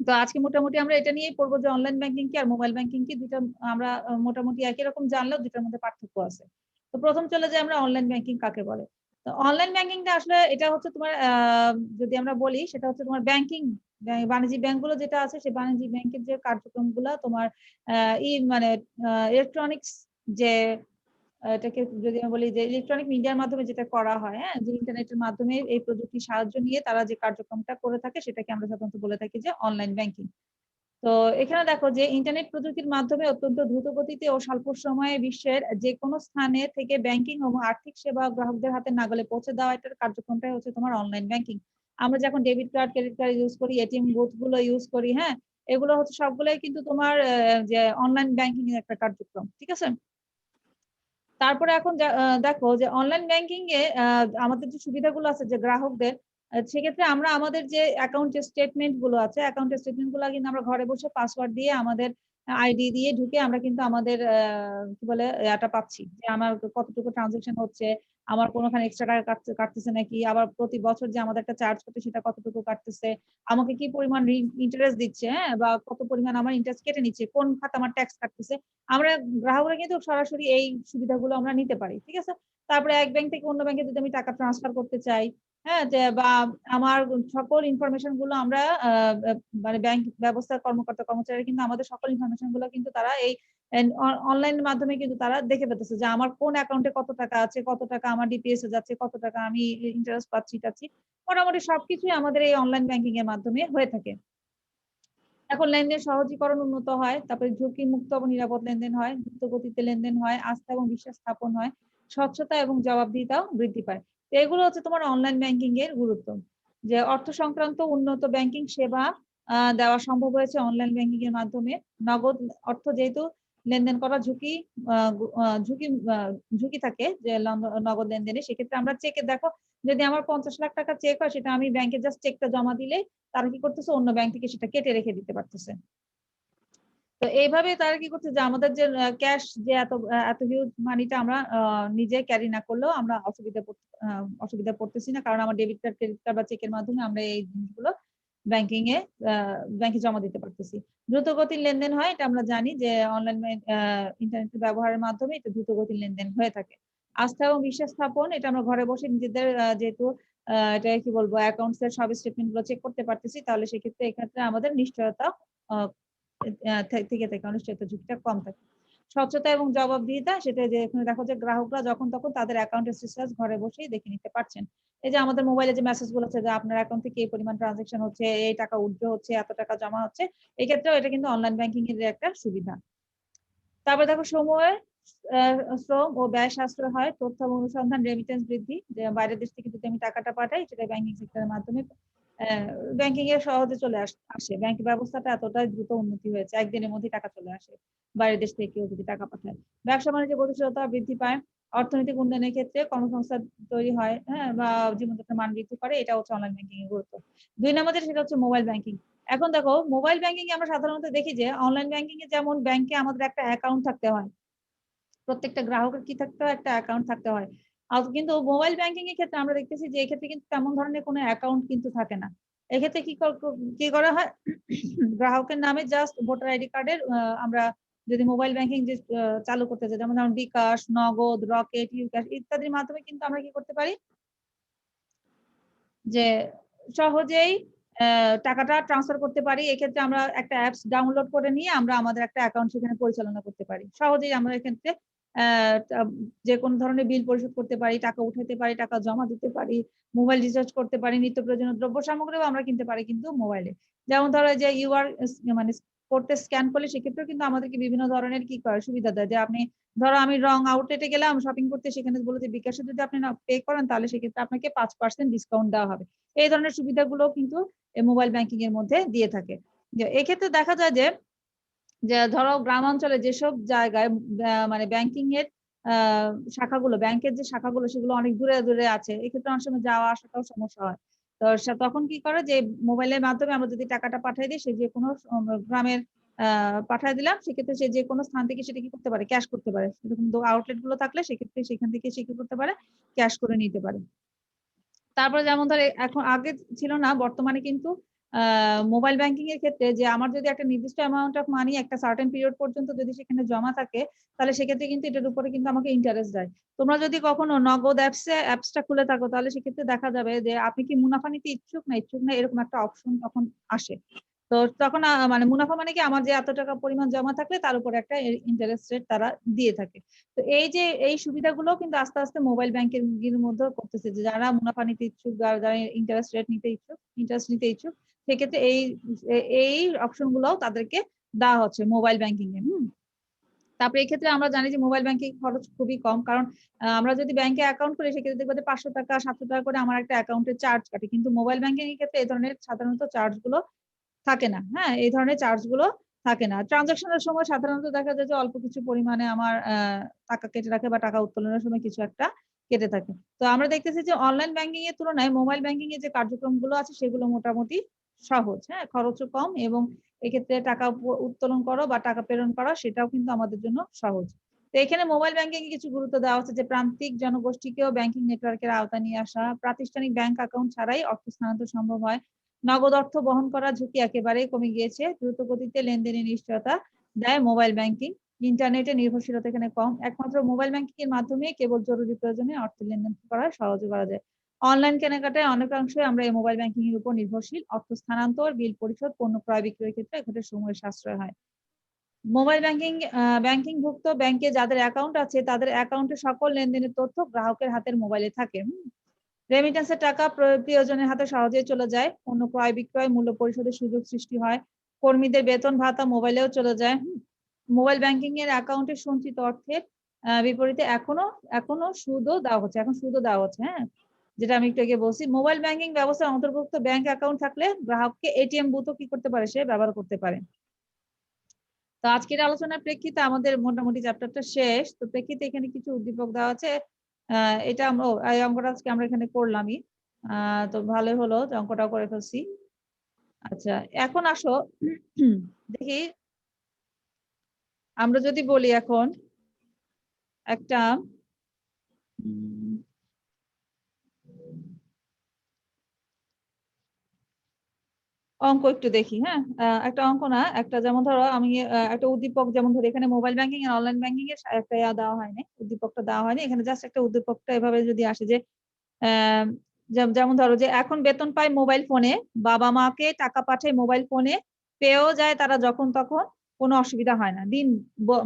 তো আজকে মোটামুটি আমরা এটা নিয়েই পড়বো যে অনলাইন ব্যাংকিং কি আর মোবাইল ব্যাংকিং কি, দুটো আমরা মোটামুটি একই রকম জানলেও দুটার মধ্যে পার্থক্য আছে। তো প্রথম চলে যাই আমরা অনলাইন ব্যাংকিং কাকে বলে। তো অনলাইন ব্যাংকিংটা আসলে এটা হচ্ছে তোমার যদি আমরা বলি সেটা হচ্ছে তোমার ব্যাংকিং বাণিজ্যিক ব্যাংকগুলো যেটা আছে সেই বাণিজ্যিক ব্যাংকের যে কার্যক্রমগুলো তোমার মানে ইলেকট্রনিক্স যে এটাকে যদি আমি বলি যে ইলেকট্রনিক মিডিয়ার মাধ্যমে যেটা করা হয়, হ্যাঁ যে ইন্টারনেটের মাধ্যমে এই প্রযুক্তির সাহায্য নিয়ে তারা যে কার্যক্রমটা করে থাকে সেটাকে আমরা সাধারণত বলে থাকি যে অনলাইন ব্যাংকিং। তো এখানে দেখো যে ইন্টারনেট প্রযুক্তির মাধ্যমে অত্যন্ত দ্রুত গতিতে ও স্বল্প সময়ে বিশ্বের যে কোনো স্থানে থেকে ব্যাংকিং এবং আর্থিক সেবা গ্রাহকদের হাতে নাগালে পৌঁছে দেওয়া, এটার কার্যক্রমটাই হচ্ছে তোমার অনলাইন ব্যাংকিং। আমরা যখন debit card credit card use করি, এটিএম বুথ গুলো ইউজ করি, হ্যাঁ এগুলো হচ্ছে সবগুলোই কিন্তু তোমার যে অনলাইন ব্যাংকিং এর একটা কার্যক্রম, ঠিক আছে? তারপরে এখন দেখো যে অনলাইন ব্যাংকিং এ আমাদের যে সুবিধাগুলো আছে যে গ্রাহকদের, সেক্ষেত্রে আমরা আমাদের যে অ্যাকাউন্টের স্টেটমেন্ট গুলো আছে, অ্যাকাউন্টের স্টেটমেন্ট গুলো কিন্তু আমরা ঘরে বসে পাসওয়ার্ড দিয়ে আমাদের আইডি দিয়ে ঢুকে আমরা কিন্তু আমাদের কি বলে এটা পাচ্ছি যে আমার কতটুকু ট্রানজাকশন হচ্ছে, আমার কোনোখানে এক্সট্রা টাকা কাটতেছে নাকি, আবার প্রতি বছর যে আমাদের একটা চার্জ করতে সেটা কতটুকু কাটতেছে, আমাকে কি পরিমাণ ইন্টারেস্ট দিচ্ছে, হ্যাঁ বা কত পরিমাণ আমার ইন্টারেস্ট কেটে নিচ্ছে, কোন খাতে আমার ট্যাক্স কাটতেছে, আমরা গ্রাহকরা কিন্তু সরাসরি এই সুবিধাগুলো আমরা নিতে পারি, ঠিক আছে? তারপরে এক ব্যাংক থেকে অন্য ব্যাংকে যদি আমি টাকা ট্রান্সফার করতে চাই, হ্যাঁ বা আমার সকল ইনফরমেশন গুলো আমরা মানে ব্যাংক ব্যবস্থার কর্মকর্তা কর্মচারী কিন্তু আমাদের সকল ইনফরমেশন গুলো কিন্তু তারা এই অনলাইনের মাধ্যমে কিন্তু তারা দেখে পেতেছে যে আমার কোন অ্যাকাউন্টে কত টাকা আছে, কত টাকা আমার ডিপিএস এ যাচ্ছে, কত টাকা আমি ইন্টারেস্ট পাচ্ছি মোটামুটি সবকিছুই আমাদের এই অনলাইন ব্যাংকিং এর মাধ্যমে হয়ে থাকে। এখন লেনদেন সহজীকরণ উন্নত হয়, তারপরে ঝুঁকি মুক্ত এবং নিরাপদ লেনদেন হয়, দ্রুত গতিতে লেনদেন হয়, আস্থা এবং বিশ্বাস স্থাপন হয়, স্বচ্ছতা এবং জবাবদিহিতাও বৃদ্ধি পায়। তো এগুলো হচ্ছে তোমার অনলাইন ব্যাংকিং এর গুরুত্ব, যে অর্থ সংক্রান্ত উন্নত ব্যাংকিং সেবা দেওয়া সম্ভব হয়েছে অনলাইন ব্যাংকিং এর মাধ্যমে। নগদ অর্থ যেহেতু লেনদেন করা ঝুঁকি থাকে যে নগদ লেনদেনে, সেক্ষেত্রে আমরা চেকে দেখো যদি আমার 50 লাখ টাকা চেক হয়, সেটা আমি ব্যাংকে জাস্ট চেকটা জমা দিলে তারা কি করতেছে, অন্য ব্যাংক থেকে সেটা কেটে রেখে দিতে পারতেছে। তো এইভাবে তারা কি করছে যে আমাদের যে ক্যাশ যে এত হিউজ মানিটা আমরা নিজে ক্যারি না করলেও আমরা অসুবিধা পড়তেছি না, কারণ আমার ডেবিট কার্ড, ক্রেডিট কার্ড বা চেকের মাধ্যমে আমরা এই জিনিসগুলো ব্যাংকে জমা দিতে পারতেছি। দ্রুত গতির লেনদেন হয়, এটা আমরা জানি যে অনলাইন ইন্টারনেট ব্যবহারের মাধ্যমে এটা দ্রুত গতির লেনদেন হয়ে থাকে। আস্থা এবং বিশ্বাস স্থাপন, এটা আমরা ঘরে বসে নিজেদের যেহেতু এটা কি বলবো অ্যাকাউন্টস এর সব স্টেটমেন্ট গুলো চেক করতে পারতেছি, তাহলে সেক্ষেত্রে এক্ষেত্রে আমাদের নিশ্চয়তা থেকে থাকে, অনিশ্চয়তা ঝুঁকিটা কম থাকে। স্বচ্ছতা এবং জবাবদিহিতা, সেটা যে এখানে দেখো যে গ্রাহকরা যখন তখন তাদের অ্যাকাউন্টের স্ট্যাটাস ঘরে বসেই দেখে নিতে পারছেন। এই যে আমাদের মোবাইলে যে মেসেজ গুলো আছে যে আপনার অ্যাকাউন্ট থেকে এই পরিমাণ ট্রানজাকশন হচ্ছে, এই টাকা উইথড্র হচ্ছে, এত টাকা জমা হচ্ছে, এই ক্ষেত্রেও এটা কিন্তু অনলাইন ব্যাংকিং এর একটা সুবিধা। তারপরে দেখো সময়, শ্রম ও ব্যয় সাশ্রয় হয়, তথ্য এবং অনুসন্ধান, রেমিটেন্স বৃদ্ধি, যে বাইরের দেশ থেকে যদি আমি টাকাটা পাঠাই সেটা ব্যাংকিং সেক্টরের মাধ্যমে ব্যাংকিং এর সহজে চলে আসে। ব্যাংক ব্যবস্থাটা এতটাই দ্রুত উন্নতি হয়েছে, একদিনের মধ্যে টাকা চলে আসে বাইরের দেশ থেকে কেউ যদি টাকা পাঠায়। ব্যবসা বাণিজ্য গতিশীলতা বৃদ্ধি পায়, অর্থনৈতিক উন্নয়নের ক্ষেত্রে কর্মসংস্থান তৈরি হয়, হ্যাঁ, বা জীবনযাত্রার মান বৃদ্ধি করে, এটা হচ্ছে অনলাইন ব্যাংকিং এর গুরুত্ব। 2 নম্বর যেটা, সেটা হচ্ছে মোবাইল ব্যাংকিং। এখন দেখো মোবাইল ব্যাংকিং এ আমরা সাধারণত দেখি যে অনলাইন ব্যাংকিং এ যেমন ব্যাংকে আমাদের একটা অ্যাকাউন্ট থাকতে হয়, প্রত্যেকটা গ্রাহকের কি থাকতে হয়, একটা অ্যাকাউন্ট থাকতে হয়। আর কিন্তু মোবাইল ব্যাংকিং এর ক্ষেত্রে আমরা দেখতেছি যে এক্ষেত্রে কিন্তু তেমন ধরনের কোনো অ্যাকাউন্ট কিন্তু থাকে না। এক্ষেত্রে কি করা হয়, গ্রাহকের নামে জাস্ট ভোটার আইডি কার্ডের আমরা যদি মোবাইল ব্যাংকিং যে চালু করতে চাই, যেমন ধরুন বিকাশ, নগদ, রকেট, ইউক্যাশ ইত্যাদির মাধ্যমে কিন্তু আমরা কি করতে পারি যে সহজেই টাকাটা ট্রান্সফার করতে পারি। এক্ষেত্রে আমরা একটা অ্যাপস ডাউনলোড করে নিয়ে আমরা আমাদের একটা অ্যাকাউন্ট সেখানে পরিচালনা করতে পারি সহজেই। আমরা এক্ষেত্রে যে কোনো ধরনের বিল পরিশোধ করতে পারি, টাকা উঠাতে পারি, টাকা জমা দিতে পারি, মোবাইল রিচার্জ করতে পারি, নিত্য প্রয়োজনীয় দ্রব্য সামগ্রীও আমরা কিনতে পারি কিন্তু মোবাইলে। যেমন ধরো যে ইউআর মানে করতে স্ক্যান করলে সেক্ষেত্রেও কিন্তু আমাদেরকে বিভিন্ন ধরনের কি করে সুবিধা দেয়, যে আপনি ধরো আমি রং আউটলেটে গেলাম শপিং করতে, সেখানে বলে যে বিকাশে যদি আপনি না পে করেন তাহলে সেক্ষেত্রে আপনাকে 5% ডিসকাউন্ট দেওয়া হবে। এই ধরনের সুবিধাগুলো কিন্তু মোবাইল ব্যাংকিং এর মধ্যে দিয়ে থাকে। যে এক্ষেত্রে দেখা যায় যে যে ধরো গ্রাম অঞ্চলে যেসব জায়গায় মানে ব্যাংকিং এর শাখাগুলো, ব্যাংকের যে শাখাগুলো সেগুলো অনেক দূরে দূরে আছে, এক্ষেত্রে অনেক সময় যাওয়া আসাটাও সমস্যা হয়। তো তখন কি করে যে মোবাইলের মাধ্যমে আমরা যদি টাকাটা পাঠিয়ে দিই, সে যে কোনো গ্রামের পাঠিয়ে দিলাম, সেক্ষেত্রে সে যে কোনো স্থান থেকে সেটা কি করতে পারে, ক্যাশ করতে পারে। এরকম আউটলেট গুলো থাকলে সেক্ষেত্রে সেখান থেকে সে কি করতে পারে, ক্যাশ করে নিতে পারে। তারপরে যেমন ধরে এখন আগে ছিল না, বর্তমানে কিন্তু মোবাইল ব্যাংকিং এর ক্ষেত্রে যে আমার যদি একটা নির্দিষ্ট অ্যামাউন্ট অফ মানি একটা সার্টেন পিরিয়ড পর্যন্ত যদি সেখানে জমা থাকে, তাহলে সেক্ষেত্রে কিন্তু এটার উপরে কিন্তু আমাকে ইন্টারেস্ট দেয়। তোমরা যদি কখনো নগদ অ্যাপসটা খুলে থাকো, তাহলে সেক্ষেত্রে দেখা যাবে যে আপনি কি মুনাফা নিতে ইচ্ছুক না এরকম একটা অপশন তখন আসে। তো তখন মানে মুনাফা মানে কি, আমার যে এত টাকা পরিমাণ জমা থাকলে তার উপর একটা ইন্টারেস্ট রেট তারা দিয়ে থাকে। তো এই যে এই সুবিধাগুলো কিন্তু আস্তে আস্তে মোবাইল ব্যাংকিং এর মধ্যে করতেছে, যে যারা মুনাফা নিতে ইচ্ছুক বা যারা ইন্টারেস্ট নিতে ইচ্ছুক সেক্ষেত্রে এই অপশন গুলোও তাদেরকে দেওয়া হচ্ছে মোবাইল ব্যাংকিং এ। তারপরে এই ক্ষেত্রে আমরা জানি যে মোবাইল ব্যাংকিং খরচ খুবই কম, কারণ আমরা যদি ব্যাংকে অ্যাকাউন্ট করি সেক্ষেত্রে দেখবো যে 500 টাকা 700 টাকা করে আমার একটা অ্যাকাউন্টে চার্জ কাটে, কিন্তু মোবাইল ব্যাংকিং এর ক্ষেত্রে এই ধরনের সাধারণত চার্জ গুলো থাকে না। হ্যাঁ, এই ধরনের চার্জ গুলো থাকে না। ট্রানজাকশনের সময় সাধারণত দেখা যায় যে অল্প কিছু পরিমাণে আমার টাকা কেটে রাখে বা টাকা উত্তোলনের সময় কিছু একটা কেটে থাকে। তো আমরা দেখতেছি যে অনলাইন ব্যাংকিং এর তুলনায় মোবাইল ব্যাংকিং এর যে কার্যক্রমগুলো আছে সেগুলো মোটামুটি সহজ, হ্যাঁ, খরচও কম, এবং এক্ষেত্রে টাকা উত্তোলন করো বা টাকা প্রেরণ করা সেটাও কিন্তু আমাদের জন্য সহজ। তো এখানে মোবাইল ব্যাংকিং এ কিছু গুরুত্ব দেওয়া হচ্ছে যে প্রান্তিক জনগোষ্ঠীকেও ব্যাংকিং নেটওয়ার্কের আওতায় নিয়ে আসা, প্রাতিষ্ঠানিক ব্যাংক অ্যাকাউন্ট ছাড়াই অর্থ স্থানান্তর সম্ভব হয়, নগদ অর্থ বহন করার ঝুঁকি একেবারেই কমে গিয়েছে, দ্রুত গতিতে লেনদেনের নিশ্চয়তা দেয় মোবাইল ব্যাংকিং, ইন্টারনেটে নির্ভরশীলতা এখানে কম, একমাত্র মোবাইল ব্যাংকিং এর মাধ্যমে কেবল জরুরি প্রয়োজনে অর্থ লেনদেন করা সহজে করা যায়। অনলাইন কেনাকাটায় অনেকাংশে আমরা এই মোবাইল ব্যাংকিং এর উপর নির্ভরশীল, অর্থ স্থানান্তর, বিল পরিশোধ, পণ্য ক্রয় বিক্রয়ের ক্ষেত্রে এক্ষেত্রে সময়ের সাশ্রয় হয়। মোবাইল ব্যাংকিং ভুক্ত ব্যাংকে যাদের অ্যাকাউন্ট আছে তাদের অ্যাকাউন্টে সকল লেনদেনের তথ্য গ্রাহকের হাতের মোবাইলে থাকে। রেমিটেন্সের টাকা প্রিয়জনের হাতে সহজেই চলে যায়, পণ্য ক্রয় বিক্রয়, মূল্য পরিশোধের সুযোগ সৃষ্টি হয়, কর্মীদের বেতন ভাতা মোবাইলেও চলে যায়। মোবাইল ব্যাংকিং এর অ্যাকাউন্টে সঞ্চিত অর্থের বিপরীতে এখনো সুদও দেওয়া হচ্ছে, হ্যাঁ। যেটা আমি একটু আগে বলছি, মোবাইল ব্যাংকিং ব্যবস্থার অন্তর্ভুক্ত ব্যাংক অ্যাকাউন্ট থাকলে গ্রাহককে এটিএম বুথও কি করতে পারে, সে ব্যবহার করতে পারে। তো আজকের আলোচনার প্রেক্ষিতে আমাদের মোটামুটি চ্যাপ্টারটা শেষ। তো প্রেক্ষিতে এখানে কিছু উদ্দীপক দেওয়া আছে, এটা আমরা এই অঙ্কটা আজকে আমরা এখানে করলামই। তো ভালোই হলো যে অঙ্কটাও করে ফেলছি। আচ্ছা, এখন আসো দেখি, আমরা যদি বলি এখন একটা অঙ্ক একটু দেখি। হ্যাঁ, একটা অঙ্ক না, একটা যেমন ধরো আমি একটা উদ্দীপক, যেমন ধরো এখানে মোবাইল ব্যাংকিং আর অনলাইন ব্যাংকিং এর একটা দেওয়া হয়নি, উদ্দীপকটা দেওয়া হয়নি এখানে, জাস্ট একটা উদ্দীপকটা এভাবে যদি আসে যে আহ, যেমন ধরো যে এখন বেতন পায় মোবাইল ফোনে, বাবা মাকে টাকা পাঠায় মোবাইল ফোনে, পেয়েও যায় তারা যখন তখন, কোনো অসুবিধা হয় না, দিন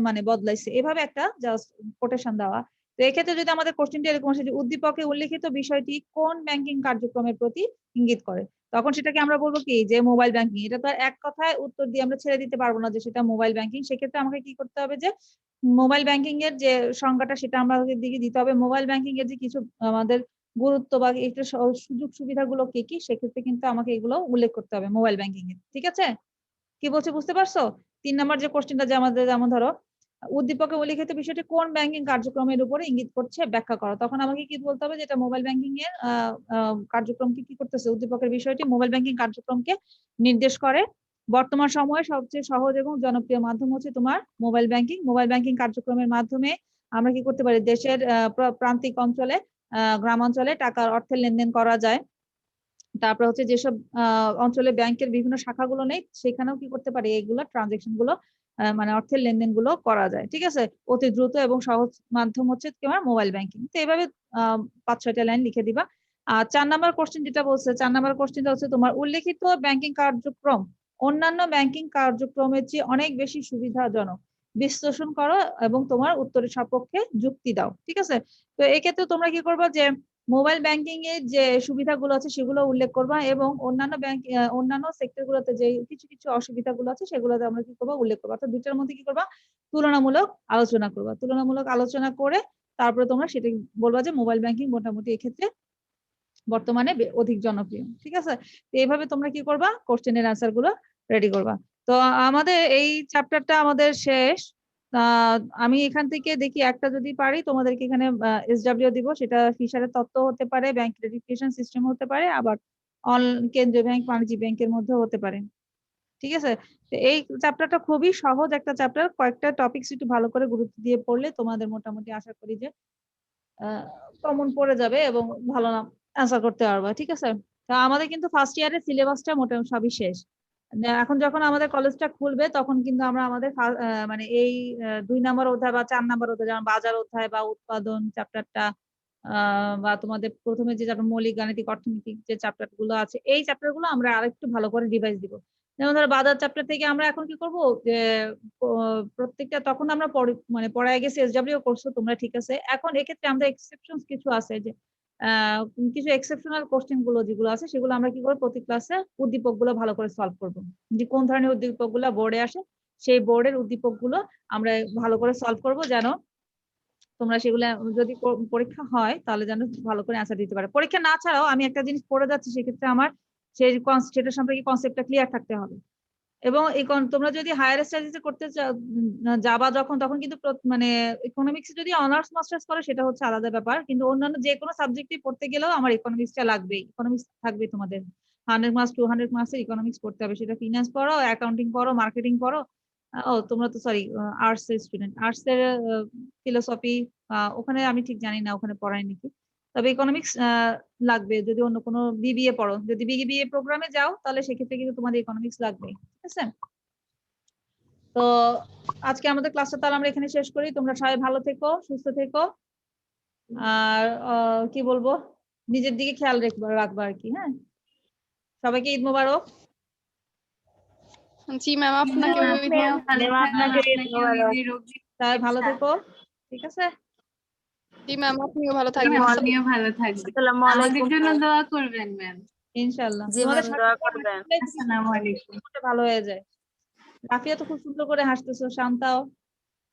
মানে বদলাইছে, এভাবে একটা জাস্ট কোটেশন দেওয়া। তো এক্ষেত্রে যদি আমাদের কোশ্চেনটা এরকম আসে যে উদ্দীপকে উল্লেখিত বিষয়টি কোন ব্যাংকিং কার্যক্রমের প্রতি ইঙ্গিত করে, তখন সেটাকে আমরা বলবো কি যে মোবাইল ব্যাংকিং। এটা তো আর এক কথায় উত্তর দিয়ে আমরা ছেড়ে দিতে পারবো না যে সেটা মোবাইল ব্যাংকিং। সেক্ষেত্রে আমাকে কি করতে হবে যে মোবাইল ব্যাংকিং এর যে সংজ্ঞাটা সেটা আমাদের দিকে দিতে হবে, মোবাইল ব্যাংকিং এর যে কিছু আমাদের গুরুত্ব বা একটু সুযোগ সুবিধাগুলো কি কি, সেক্ষেত্রে কিন্তু আমাকে এগুলো উল্লেখ করতে হবে মোবাইল ব্যাংকিং এর। ঠিক আছে, কি বলছে বুঝতে পারছো? 3 নাম্বার যে কোশ্চেনটা যে আমাদের, যেমন ধরো উদ্দীপকে উল্লেখিত বিষয়টি কোন ব্যাংকিং কার্যক্রমের উপরে ইঙ্গিত করছে ব্যাখ্যা করো, তখন আমাকে কি বলতে হবে যেটা মোবাইল ব্যাংকিং এর কার্যক্রমকে কি করতেছে, উদ্দীপকের বিষয়টি মোবাইল ব্যাংকিং কার্যক্রমকে নির্দেশ করে। বর্তমান সময়ে সবচেয়ে সহজ এবং জনপ্রিয় মাধ্যম হচ্ছে তোমার মোবাইল ব্যাংকিং। মোবাইল ব্যাংকিং কার্যক্রমের মাধ্যমে আমরা কি করতে পারি, দেশের প্রান্তিক অঞ্চলে, গ্রামাঞ্চলে টাকার অর্থের লেনদেন করা যায়। তারপর হচ্ছে যেসব অঞ্চলে ব্যাংকের বিভিন্ন শাখাগুলো নেই, সেখানেও কি করতে পারি, এইগুলো ট্রানজেকশন গুলো মানে অর্থের লেনদেন গুলো করা যায়। ঠিক আছে, অতি দ্রুত এবং সহজ মাধ্যম হচ্ছে তোমার মোবাইল ব্যাংকিং। তো এইভাবে 5-6টা লাইন লিখে দিবা। আর 4 নাম্বার কোশ্চেন যেটা বলছে, 4 নাম্বার কোশ্চেনটা হচ্ছে তোমার উল্লেখিত ব্যাংকিং কার্যক্রম অন্যান্য ব্যাংকিং কার্যক্রমের চেয়ে অনেক বেশি সুবিধাজনক, বিশ্লেষণ করো এবং তোমার উত্তরের সপক্ষে যুক্তি দাও। ঠিক আছে, তো এক্ষেত্রে তোমরা কি করবা যে মোবাইল ব্যাংকিং এর যে সুবিধাগুলো আছে সেগুলো উল্লেখ করবা, এবং অন্যান্য ব্যাংক অন্যান্য সেক্টর গুলোতে যে কিছু কিছু অসুবিধাগুলো আছে সেগুলোতে আমরা কি করবো, উল্লেখ করবো। অর্থাৎ দুইটার মধ্যে কি করবা, তুলনামূলক আলোচনা করবা। তুলনামূলক আলোচনা করে তারপরে তোমরা সেটা বলবা যে মোবাইল ব্যাংকিং মোটামুটি এক্ষেত্রে বর্তমানে অধিক জনপ্রিয়। ঠিক আছে, তো এইভাবে তোমরা কি করবা, কোশ্চেনের আনসার গুলো রেডি করবা। তো আমাদের এই চ্যাপ্টারটা আমাদের শেষ। আমি এখান থেকে দেখি একটা যদি পারি তোমাদেরকে এখানে SW দিব, সেটা ফিশারের তত্ত্ব হতে পারে, ব্যাংক ক্রেডিটেশন সিস্টেম হতে পারে, আবার কেন্দ্রীয় ব্যাংক বাণিজ্যিক ব্যাংকের মধ্যে হতে পারে। ঠিক আছে, তো এই চ্যাপ্টারটা খুবই সহজ একটা চ্যাপ্টার, কয়েকটা টপিকস একটু ভালো করে গুরুত্ব দিয়ে পড়লে তোমাদের মোটামুটি আশা করি যে কমন পড়ে যাবে এবং ভালো অ্যান্সার করতে পারবা। ঠিক আছে, তা আমাদের কিন্তু ফার্স্ট ইয়ারের সিলেবাসটা মোটামুটি সবই শেষ। এখন যখন আমাদের কলেজটা খুলবে তখন কিন্তু আমরা আমাদের মানে এই 2 নাম্বার অধ্যায় বা 4 নাম্বার অধ্যায়, যেমন বাজার অধ্যায় বা উৎপাদন চ্যাপ্টারটা, বা তোমাদের প্রথমে যে মৌলিক গাণিতিক অর্থনৈতিক যে চ্যাপ্টার গুলো আছে, এই চ্যাপ্টার গুলো আমরা আরেকটু ভালো করে রিভাইজ দিব। যেমন ধরো বাজার চ্যাপ্টার থেকে আমরা এখন কি করব যে প্রত্যেকটা, তখন আমরা মানে পড়ায় গেছি, SW করছো তোমরা, ঠিক আছে, এখন এক্ষেত্রে আমরা এক্সেপশন কিছু আছে যে কিছু এক্সেপশনাল কোশ্চেন গুলো যেগুলো আছে সেগুলো আমরা কি করবো, প্রতি ক্লাসে উদ্দীপক গুলো ভালো করে সলভ করবো, যে কোন ধরনের উদ্দীপক গুলো বোর্ডে আসে সেই বোর্ডের উদ্দীপক গুলো আমরা ভালো করে সলভ করবো, যেন তোমরা সেগুলো যদি পরীক্ষা হয় তাহলে যেন ভালো করে অ্যান্সার দিতে পারে। পরীক্ষা না ছাড়াও আমি একটা জিনিস পড়ে যাচ্ছি, সেক্ষেত্রে আমার সেই সেটা সম্পর্কে কনসেপ্টটা ক্লিয়ার থাকতে হবে। এবং তোমরা যদি হায়ার স্টাডিজে করতে যাবা যখন, তখন কিন্তু মানে ইকোনমিক্স যদি অনার্স মাস্টার্স করে সেটা হচ্ছে আলাদা ব্যাপার, কিন্তু অন্যান্য যে কোনো সাবজেক্টই পড়তে গেলেও আমার ইকোনমিক্সটা লাগবেই। ইকোনমিক্স থাকবে তোমাদের 100 মার্কস 200 মার্কসের ইকোনমিক্স পড়তে হবে, সেটা ফিনান্স পড়ো, অ্যাকাউন্টিং পড়ো, মার্কেটিং পড়ো। ও তোমরা তো সরি আর্টস এর স্টুডেন্ট, আর্টস এর ফিলোসফি ওখানে আমি ঠিক জানি না ওখানে পড়ায় নাকি, তবে ইকোনমিক্স লাগবে। যদি অন্য কোনো BBA পড়ো, যদি BBA প্রোগ্রামে যাও তাহলে সেক্ষেত্রে কিন্তু তোমাদের ইকোনমিক্স লাগবে। ঠিক আছে, তো আজকে আমাদের ক্লাসটা তাহলে আমরা এখানে শেষ করি। তোমরা সবাই ভালো থেকো, সুস্থ থেকো, আর কি বলবো, নিজের দিকে খেয়াল রাখবা আর কি। হ্যাঁ, সবাইকে ঈদ মোবারক। জি ম্যাম, আপনাকে সবাই ভালো থেকো, ঠিক আছে। জি ম্যাম, আপনিও ভালো থাকবেন। আপনিও ভালো থাকবেন, আমাদের জন্য দোয়া করবেন ম্যাম। ইনশাআল্লাহ জি তোমাদের ম্যাম, সাথে দোয়া করবেন। আসসালামু আলাইকুম। ভালো হয়ে যায়। রাফিয়া তো খুব সুন্দর করে হাসতেছো, শান্তাও,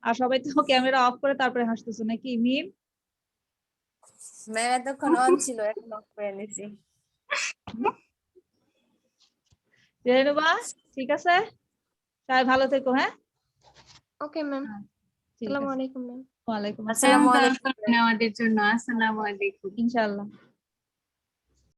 আর সবাই তো ক্যামেরা অফ করে তারপরে হাসতেছো নাকি মিম? ম্যাম এতক্ষণ অন ছিল, এখন অফ করে নিছি। রেনুবা ঠিক আছে, সবাই ভালো থেকো। হ্যাঁ, ওকে ম্যাম, ঠিক আসসালামু আছে। আলাইকুম ম্যাম। ওয়ালাইকুম আসসালাম, আসসালামু ম্যাম দোয়া আলাইকুম। করবেন আমাদের জন্য। আসসালামু আলাইকুম। ইনশাআল্লাহ।